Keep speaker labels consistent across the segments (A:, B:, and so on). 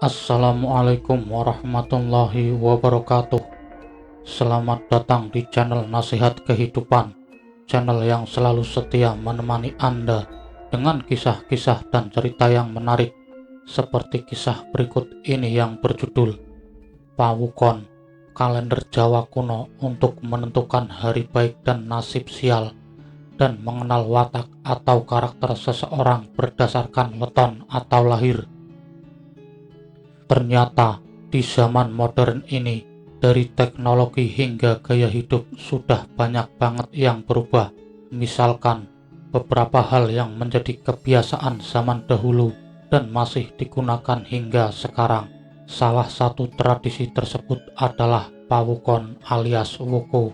A: Assalamualaikum warahmatullahi wabarakatuh. Selamat datang di channel Nasihat Kehidupan, channel yang selalu setia menemani Anda dengan kisah-kisah dan cerita yang menarik, seperti kisah berikut ini yang berjudul Pawukon, kalender Jawa kuno untuk menentukan hari baik dan nasib sial, dan mengenal watak atau karakter seseorang berdasarkan weton atau lahir. Ternyata di zaman modern ini, dari teknologi hingga gaya hidup sudah banyak banget yang berubah. Misalkan beberapa hal yang menjadi kebiasaan zaman dahulu dan masih digunakan hingga sekarang. Salah satu tradisi tersebut adalah Pawukon alias Wuku.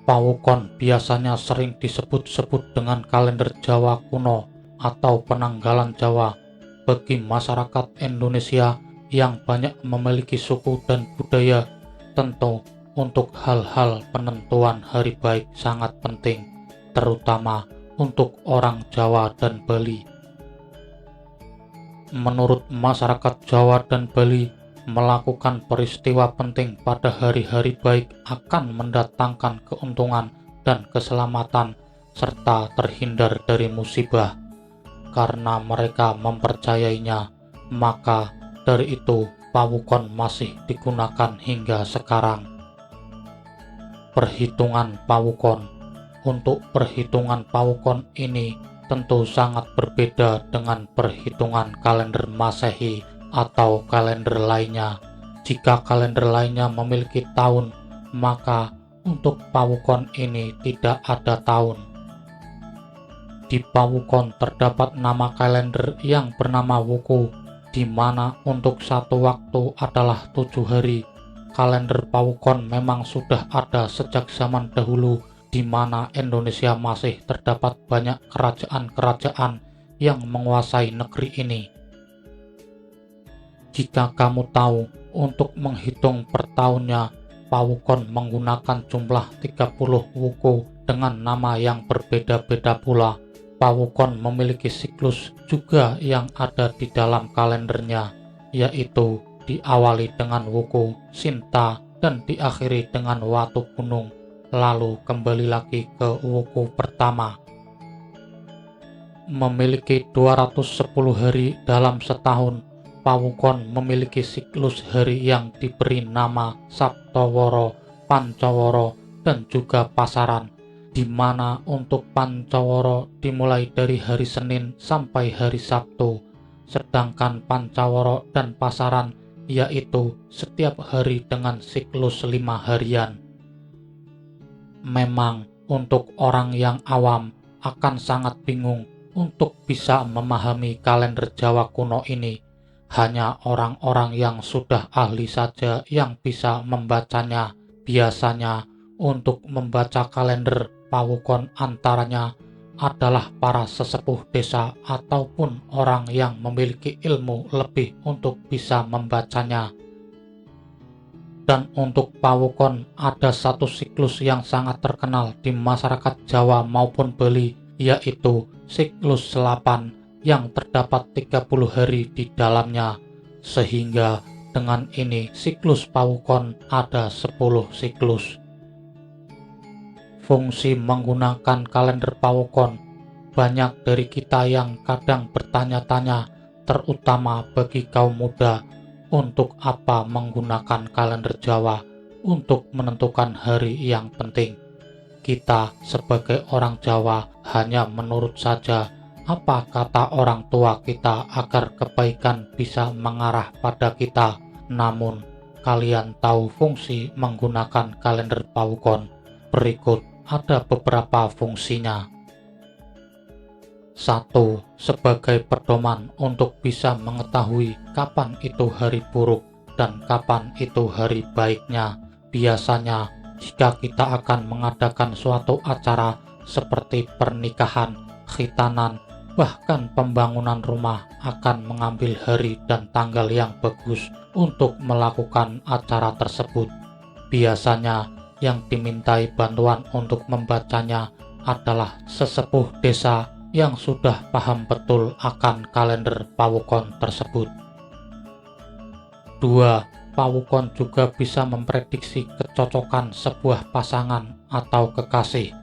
A: Pawukon biasanya sering disebut-sebut dengan kalender Jawa kuno atau penanggalan Jawa. Bagi masyarakat Indonesia yang banyak memiliki suku dan budaya, tentu untuk hal-hal penentuan hari baik sangat penting, terutama untuk orang Jawa dan Bali. Menurut masyarakat Jawa dan Bali, melakukan peristiwa penting pada hari-hari baik akan mendatangkan keuntungan dan keselamatan serta terhindar dari musibah. Karena mereka mempercayainya, maka dari itu Pawukon masih digunakan hingga sekarang. Perhitungan Pawukon. Untuk perhitungan Pawukon ini tentu sangat berbeda dengan perhitungan kalender Masehi atau kalender lainnya. Jika kalender lainnya memiliki tahun, maka untuk Pawukon ini tidak ada tahun. Di Pawukon terdapat nama kalender yang bernama Wuku, di mana untuk satu waktu adalah 7 hari. Kalender Pawukon memang sudah ada sejak zaman dahulu, di mana Indonesia masih terdapat banyak kerajaan-kerajaan yang menguasai negeri ini. Jika kamu tahu, untuk menghitung per tahunnya, Pawukon menggunakan jumlah 30 Wuku dengan nama yang berbeda-beda pula. Pawukon memiliki siklus juga yang ada di dalam kalendernya, yaitu diawali dengan Wuku Sinta dan diakhiri dengan Watu Gunung, lalu kembali lagi ke Wuku pertama. Memiliki 210 hari dalam setahun, Pawukon memiliki siklus hari yang diberi nama Saptawara, Pancawara, dan juga Pasaran, di mana untuk Pancawara dimulai dari hari Senin sampai hari Sabtu, sedangkan Pancawara dan Pasaran yaitu setiap hari dengan siklus 5 harian. Memang untuk orang yang awam akan sangat bingung untuk bisa memahami kalender Jawa kuno ini. Hanya orang-orang yang sudah ahli saja yang bisa membacanya. Biasanya untuk membaca kalender Pawukon antaranya adalah para sesepuh desa ataupun orang yang memiliki ilmu lebih untuk bisa membacanya. Dan untuk Pawukon ada satu siklus yang sangat terkenal di masyarakat Jawa maupun Bali, yaitu siklus selapan yang terdapat 30 hari di dalamnya, sehingga dengan ini siklus Pawukon ada 10 siklus. Fungsi menggunakan kalender Pawukon. Banyak dari kita yang kadang bertanya-tanya, terutama bagi kaum muda, untuk apa menggunakan kalender Jawa untuk menentukan hari yang penting. Kita sebagai orang Jawa hanya menurut saja apa kata orang tua kita agar kebaikan bisa mengarah pada kita. Namun, kalian tahu fungsi menggunakan kalender Pawukon? Berikut ada beberapa fungsinya. 1. Sebagai pedoman untuk bisa mengetahui kapan itu hari buruk dan kapan itu hari baiknya. Biasanya, jika kita akan mengadakan suatu acara seperti pernikahan, khitanan, bahkan pembangunan rumah, akan mengambil hari dan tanggal yang bagus untuk melakukan acara tersebut. Biasanya, yang dimintai bantuan untuk membacanya adalah sesepuh desa yang sudah paham betul akan kalender Pawukon tersebut. 2. Pawukon juga bisa memprediksi kecocokan sebuah pasangan atau kekasih.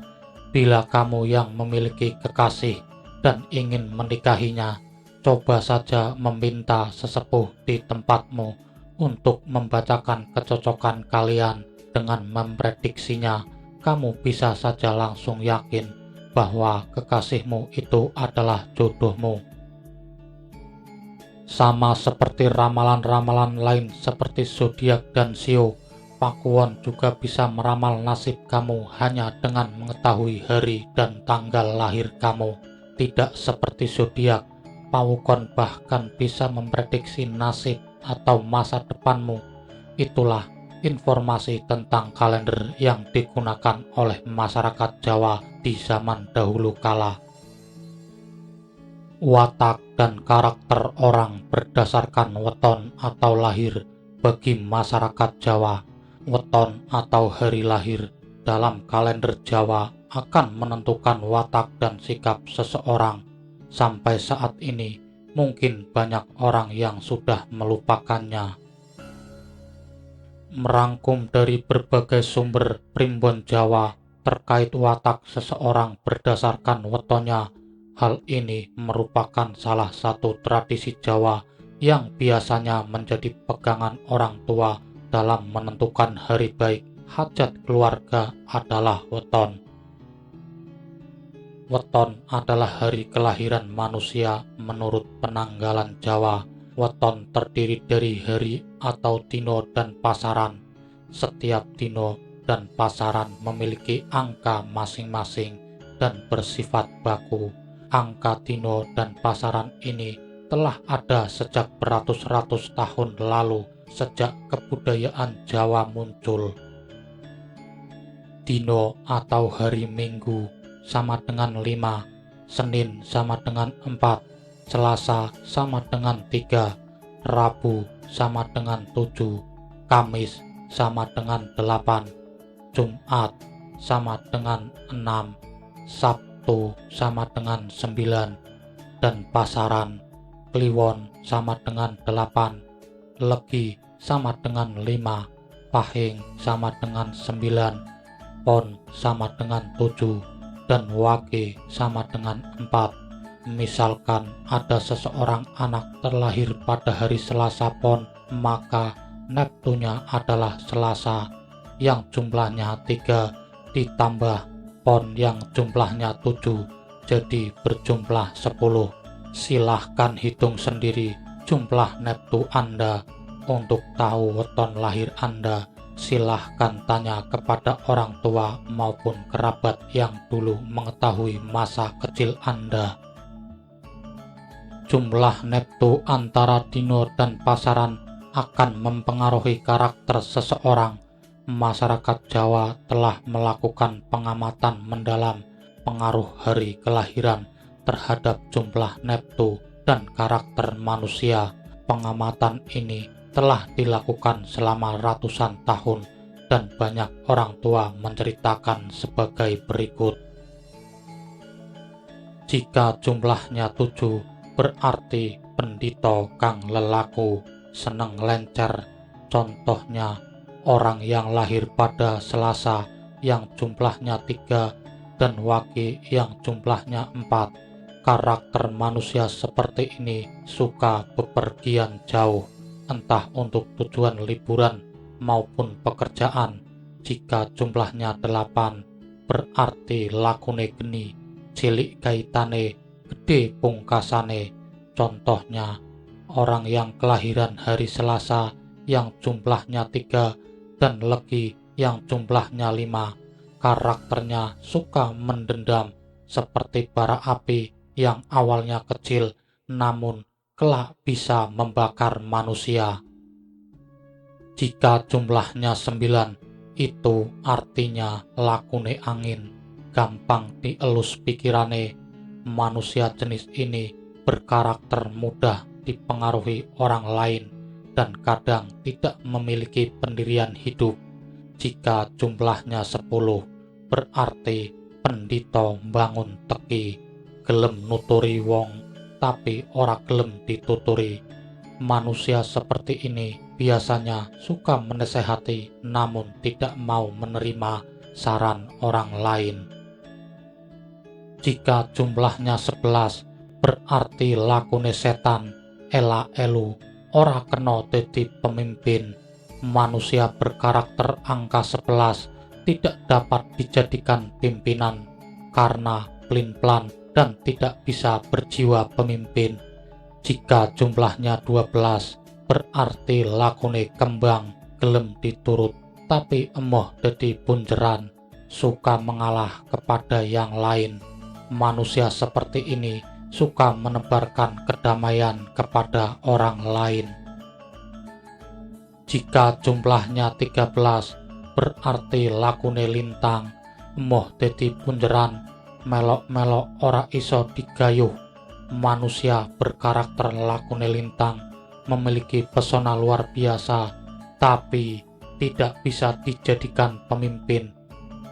A: Bila kamu yang memiliki kekasih dan ingin menikahinya, coba saja meminta sesepuh di tempatmu untuk membacakan kecocokan kalian. Dengan memprediksinya, kamu bisa saja langsung yakin bahwa kekasihmu itu adalah jodohmu. Sama seperti ramalan-ramalan lain seperti zodiak dan shio, Pakuwon juga bisa meramal nasib kamu hanya dengan mengetahui hari dan tanggal lahir kamu. Tidak seperti zodiak, Pawukon bahkan bisa memprediksi nasib atau masa depanmu. Itulah informasi tentang kalender yang digunakan oleh masyarakat Jawa di zaman dahulu kala. Watak dan karakter orang berdasarkan weton atau lahir. Bagi masyarakat Jawa, weton atau hari lahir dalam kalender Jawa akan menentukan watak dan sikap seseorang. Sampai saat ini, mungkin banyak orang yang sudah melupakannya. Merangkum dari berbagai sumber primbon Jawa terkait watak seseorang berdasarkan wetonnya. Hal ini merupakan salah satu tradisi Jawa yang biasanya menjadi pegangan orang tua dalam menentukan hari baik hajat keluarga adalah weton. Weton adalah hari kelahiran manusia menurut penanggalan Jawa. Weton terdiri dari hari atau dino dan pasaran. Setiap dino dan pasaran memiliki angka masing-masing dan bersifat baku. Angka dino dan pasaran ini telah ada sejak beratus-ratus tahun lalu, sejak kebudayaan Jawa muncul. Dino atau hari Minggu sama dengan 5, Senin sama dengan 4, Selasa sama dengan 3, Rabu sama dengan 7, Kamis sama dengan 8, Jumat sama dengan 6, Sabtu sama dengan 9, dan pasaran. Kliwon sama dengan 8, Legi sama dengan 5, Pahing sama dengan 9, Pon sama dengan 7, dan Wage sama dengan 4. Misalkan ada seseorang anak terlahir pada hari Selasa Pon, maka Neptunya adalah Selasa yang jumlahnya 3 ditambah Pon yang jumlahnya 7, jadi berjumlah 10. Silahkan hitung sendiri jumlah Neptu Anda. Untuk tahu weton lahir Anda, silahkan tanya kepada orang tua maupun kerabat yang dulu mengetahui masa kecil Anda. Jumlah Neptu antara dino dan pasaran akan mempengaruhi karakter seseorang. Masyarakat Jawa telah melakukan pengamatan mendalam pengaruh hari kelahiran terhadap jumlah Neptu dan karakter manusia. Pengamatan ini telah dilakukan selama ratusan tahun dan banyak orang tua menceritakan sebagai berikut. Jika jumlahnya 7, berarti pendito kang lelaku seneng lencer. Contohnya, orang yang lahir pada Selasa yang jumlahnya 3 dan Wage yang jumlahnya 4. Karakter manusia seperti ini suka bepergian jauh, entah untuk tujuan liburan maupun pekerjaan. Jika jumlahnya 8, berarti lakune geni, cilik gaitane, gede pungkasane. Contohnya, orang yang kelahiran hari Selasa yang jumlahnya 3 dan Legi yang jumlahnya 5, karakternya suka mendendam seperti bara api yang awalnya kecil namun kelak bisa membakar manusia. Jika jumlahnya 9, itu artinya lakune angin, gampang dielus pikirane. Manusia jenis ini berkarakter mudah dipengaruhi orang lain dan kadang tidak memiliki pendirian hidup. Jika jumlahnya 10, berarti pendito bangun teki, gelem nuturi wong tapi ora gelem dituturi. Manusia seperti ini biasanya suka menasehati namun tidak mau menerima saran orang lain. Jika jumlahnya 11, berarti lakune setan ela elu ora kena dadi pemimpin. Manusia berkarakter angka 11 tidak dapat dijadikan pimpinan karena plin-plan dan tidak bisa berjiwa pemimpin. Jika jumlahnya 12, berarti lakune kembang gelem diturut tapi emoh dadi punjeran, suka mengalah kepada yang lain. Manusia seperti ini suka menebarkan kedamaian kepada orang lain. Jika jumlahnya 13, berarti lakune lintang, emoh dadi punjeran, melok-melok ora iso digayuh. Manusia berkarakter lakune lintang memiliki pesona luar biasa, tapi tidak bisa dijadikan pemimpin.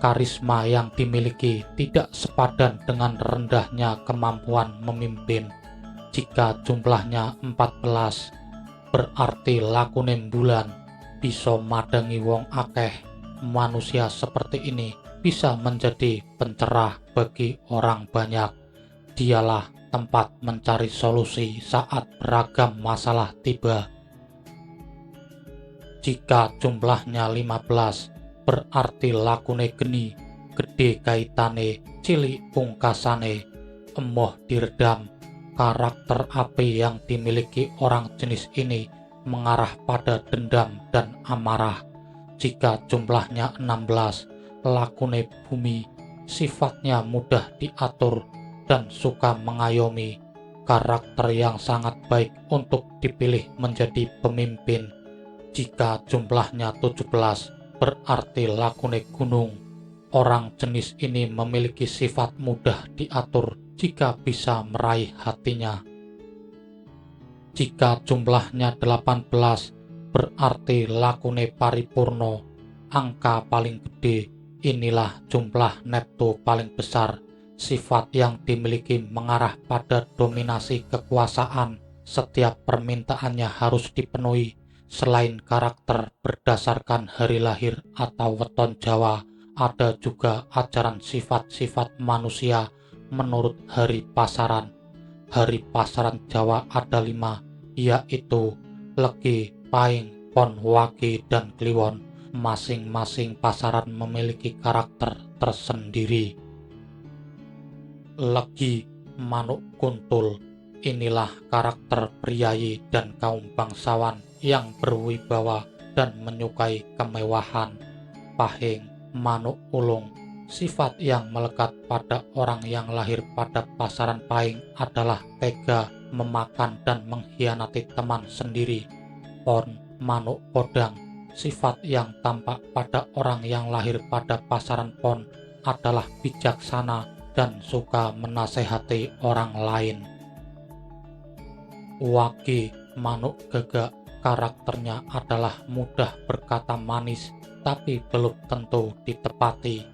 A: Karisma yang dimiliki tidak sepadan dengan rendahnya kemampuan memimpin. Jika jumlahnya 14, berarti lakune bulan bisa madangi wong akeh. Manusia seperti ini bisa menjadi pencerah bagi orang banyak. Dialah tempat mencari solusi saat beragam masalah tiba. Jika jumlahnya 15, berarti lakune geni, gede kaitane, cilik pungkasane, emoh diredam. Karakter api yang dimiliki orang jenis ini mengarah pada dendam dan amarah. Jika jumlahnya 16, lakune bumi, sifatnya mudah diatur dan suka mengayomi, karakter yang sangat baik untuk dipilih menjadi pemimpin. Jika jumlahnya 17, berarti lakune gunung. Orang jenis ini memiliki sifat mudah diatur jika bisa meraih hatinya. Jika jumlahnya 18, berarti lakune paripurno, angka paling gede. Inilah jumlah neptu paling besar. Sifat yang dimiliki mengarah pada dominasi kekuasaan. Setiap permintaannya harus dipenuhi. Selain karakter berdasarkan hari lahir atau weton Jawa, ada juga ajaran sifat-sifat manusia menurut hari pasaran. Hari pasaran Jawa ada 5, yaitu Legi, Pahing, Pon, Wage, dan Kliwon. Masing-masing pasaran memiliki karakter tersendiri. Legi, manuk kuntul. Inilah karakter priayi dan kaum bangsawan yang berwibawa dan menyukai kemewahan. Pahing, manuk ulung. Sifat yang melekat pada orang yang lahir pada pasaran Pahing adalah tega, memakan dan mengkhianati teman sendiri. Pon, manuk podang. Sifat yang tampak pada orang yang lahir pada pasaran Pon adalah bijaksana dan suka menasehati orang lain. Wage, manuk gagak. Karakternya adalah mudah berkata manis tapi belum tentu ditepati.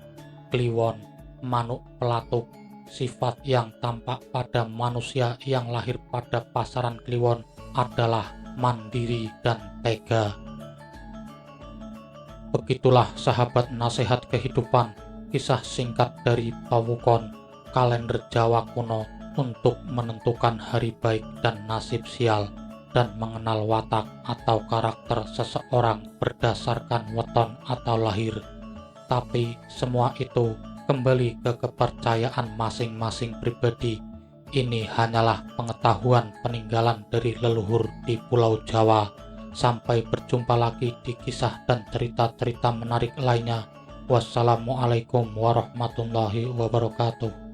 A: Kliwon, manuk pelatuk. Sifat yang tampak pada manusia yang lahir pada pasaran Kliwon adalah mandiri dan tega. Begitulah sahabat nasihat kehidupan, kisah singkat dari Pawukon, kalender Jawa kuno untuk menentukan hari baik dan nasib sial, dan mengenal watak atau karakter seseorang berdasarkan weton atau lahir. Tapi semua itu kembali ke kepercayaan masing-masing pribadi. Ini hanyalah pengetahuan peninggalan dari leluhur di Pulau Jawa. Sampai berjumpa lagi di kisah dan cerita-cerita menarik lainnya. Wassalamualaikum warahmatullahi wabarakatuh.